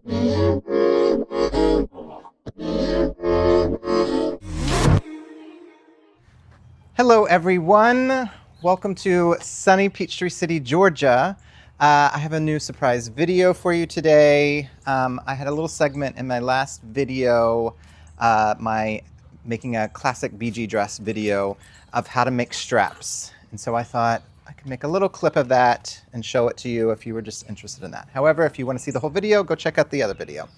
Hello everyone, welcome to sunny Peachtree City, Georgia. I have a new surprise video for you today. I had a little segment in my last video, my making a classic BG dress video of how to make straps. And so I thought I could make a little clip of that and show it to you if you were just interested in that. However, if you want to see the whole video, go check out the other video.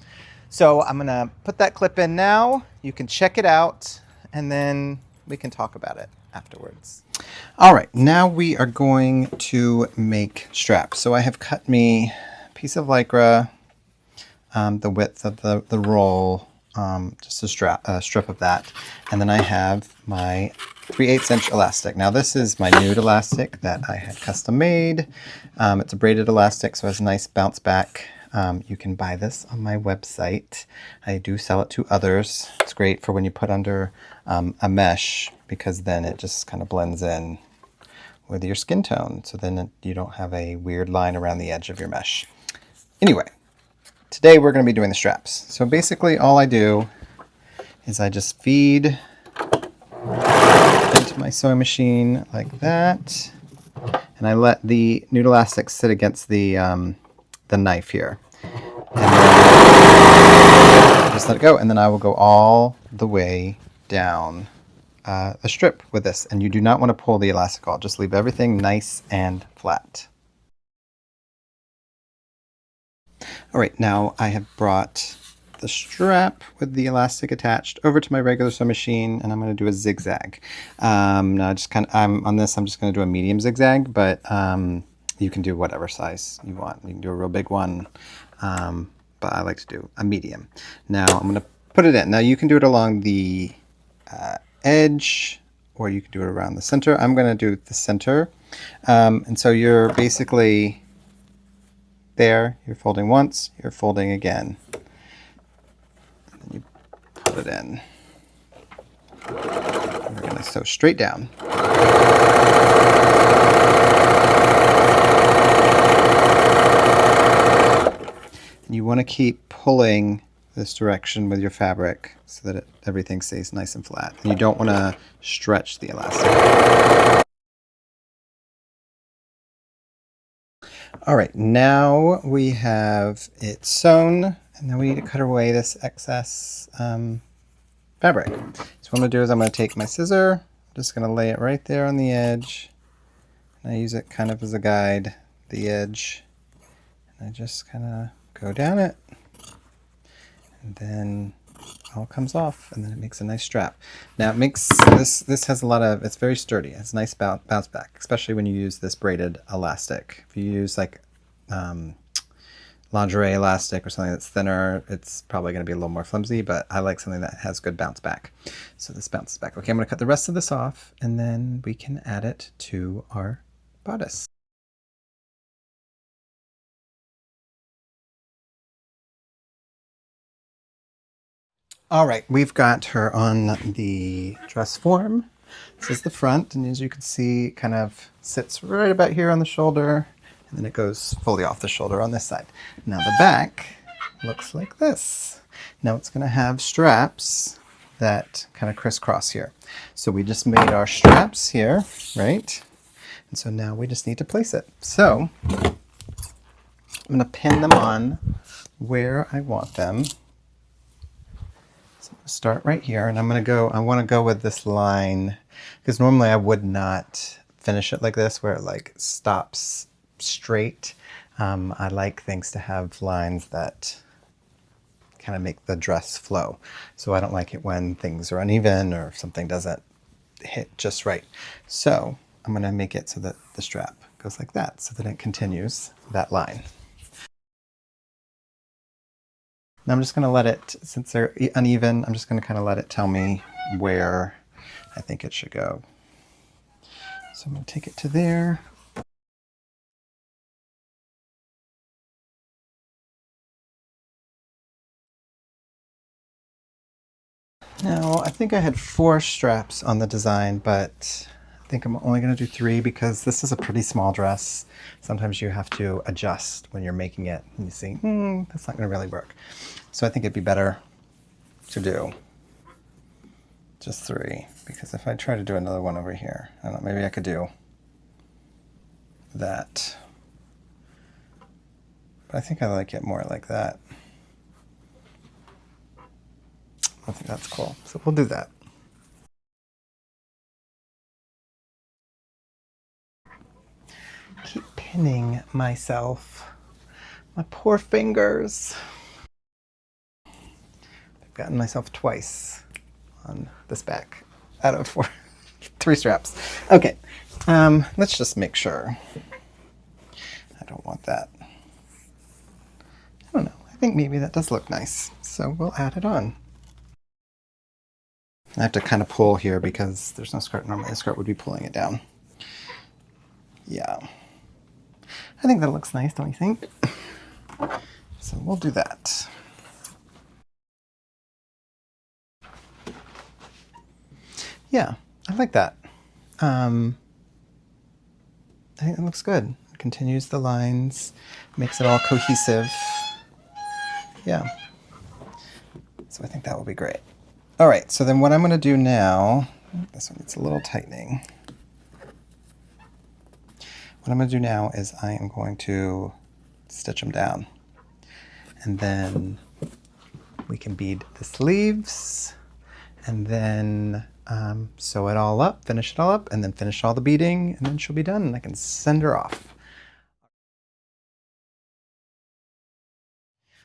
So I'm gonna put that clip in now. You can check it out and then we can talk about it afterwards. All right, now we are going to make straps. So I have cut me a piece of lycra, the width of the roll, just a strip of that. And then I have my 3/8 inch elastic. Now this is my nude elastic that I had custom made. It's a braided elastic, so it has a nice bounce back. You can buy this on my website. I do sell it to others. It's great for when you put under a mesh, because then it just kind of blends in with your skin tone. So then you don't have a weird line around the edge of your mesh. Anyway, today we're going to be doing the straps. So basically all I do is I just feed into my sewing machine like that. And I let the nude elastic sit against the knife here. And then just let it go. And then I will go all the way down a strip with this, and you do not want to pull the elastic off. Just leave everything nice and flat. All right, now I have brought the strap with the elastic attached over to my regular sewing machine, and I'm going to do a zigzag. Now I'm just going to do a medium zigzag, but you can do whatever size you want. You can do a real big one, but I like to do a medium. Now I'm going to put it in. Now you can do it along the edge, or you can do it around the center. I'm going to do the center. And so you're basically there, you're folding once, you're folding again. And then you put it in. And we're going to sew straight down. And you want to keep pulling this direction with your fabric so that everything stays nice and flat. And you don't want to stretch the elastic. All right, now we have it sewn, and then we need to cut away this excess fabric. So what I'm going to do is I'm going to take my scissor, I'm just going to lay it right there on the edge, and I use it kind of as a guide, the edge, and I just kind of go down it. And then it all comes off, and then it makes a nice strap. Now it makes this has a lot of, it's very sturdy. It's a nice bounce back, especially when you use this braided elastic. If you use like lingerie elastic or something that's thinner, it's probably going to be a little more flimsy, but I like something that has good bounce back. So this bounces back. Okay, I'm going to cut the rest of this off, and then we can add it to our bodice. All right, we've got her on the dress form. This is the front, and as you can see, it kind of sits right about here on the shoulder, and then it goes fully off the shoulder on this side. Now the back looks like this. Now it's going to have straps that kind of crisscross here. So we just made our straps here, right? And so now we just need to place it. So I'm going to pin them on where I want them. So I'm going to start right here, and I want to go with this line, because normally I would not finish it like this, where it like stops straight. I like things to have lines that kind of make the dress flow. So I don't like it when things are uneven or if something doesn't hit just right. So I'm going to make it so that the strap goes like that, so that it continues that line. Now I'm just going to let it, since they're uneven, I'm just going to kind of let it tell me where I think it should go. So I'm going to take it to there. Now I think I had 4 straps on the design, but I think I'm only going to do 3 because this is a pretty small dress. Sometimes you have to adjust when you're making it and you see, that's not going to really work. So I think it'd be better to do just 3, because if I try to do another one over here, I don't know, maybe I could do that. But I think I like it more like that. I think that's cool. So we'll do that. Keep pinning myself. My poor fingers. I've gotten myself twice on this back out of 3 straps. Okay, let's just make sure. I don't want that. I don't know. I think maybe that does look nice. So we'll add it on. I have to kind of pull here because there's no skirt. Normally the skirt would be pulling it down. Yeah. I think that looks nice, don't you think? So we'll do that. Yeah, I like that. I think it looks good. It continues the lines, makes it all cohesive. Yeah. So I think that will be great. All right, so then what I'm going to do now, this one needs a little tightening. What I'm going to do now is I am going to stitch them down. And then we can bead the sleeves and then sew it all up, finish it all up, and then finish all the beading, and then she'll be done and I can send her off.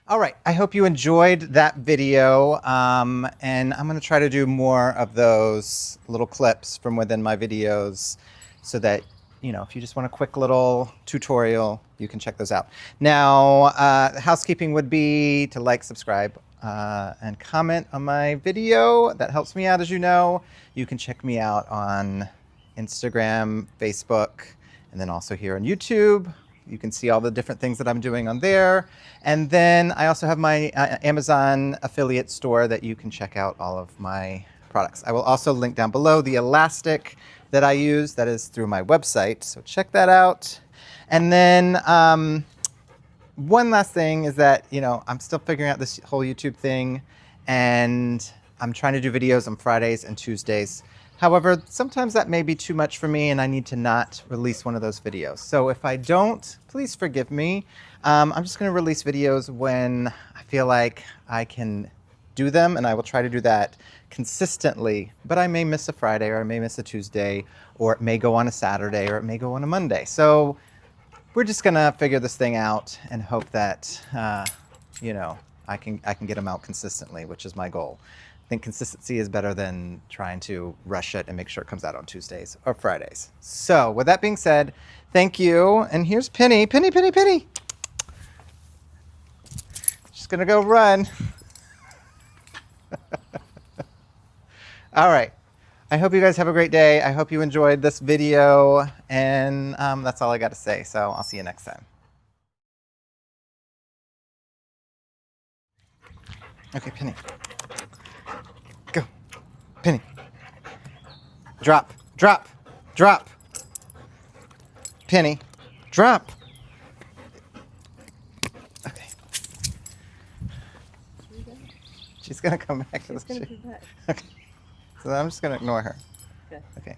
All right, I hope you enjoyed that video, and I'm gonna try to do more of those little clips from within my videos so that, you know, if you just want a quick little tutorial, you can check those out. Now, housekeeping would be to like, subscribe, and comment on my video. That helps me out, as you know. You can check me out on Instagram, Facebook, and then also here on YouTube. You can see all the different things that I'm doing on there. And then I also have my Amazon affiliate store that you can check out all of my products. I will also link down below the elastic that I use. That is through my website, so check that out. And then one last thing is that, you know, I'm still figuring out this whole YouTube thing, and I'm trying to do videos on Fridays and Tuesdays. However, sometimes that may be too much for me and I need to not release one of those videos. So if I don't, please forgive me. I'm just gonna release videos when I feel like I can do them, and I will try to do that consistently, but I may miss a Friday, or I may miss a Tuesday, or it may go on a Saturday, or it may go on a Monday. So we're just gonna figure this thing out and hope that, you know, I can get them out consistently, which is my goal. I think consistency is better than trying to rush it and make sure it comes out on Tuesdays or Fridays. So with that being said, thank you. And here's Penny. Penny, Penny, Penny. She's gonna go run. All right. I hope you guys have a great day. I hope you enjoyed this video. And that's all I got to say. So I'll see you next time. Okay, Penny. Go. Penny. Drop, drop, drop. Penny, drop. Okay. She's going to come back. She's going to come back. Okay. So I'm just going to ignore her. Okay. Okay.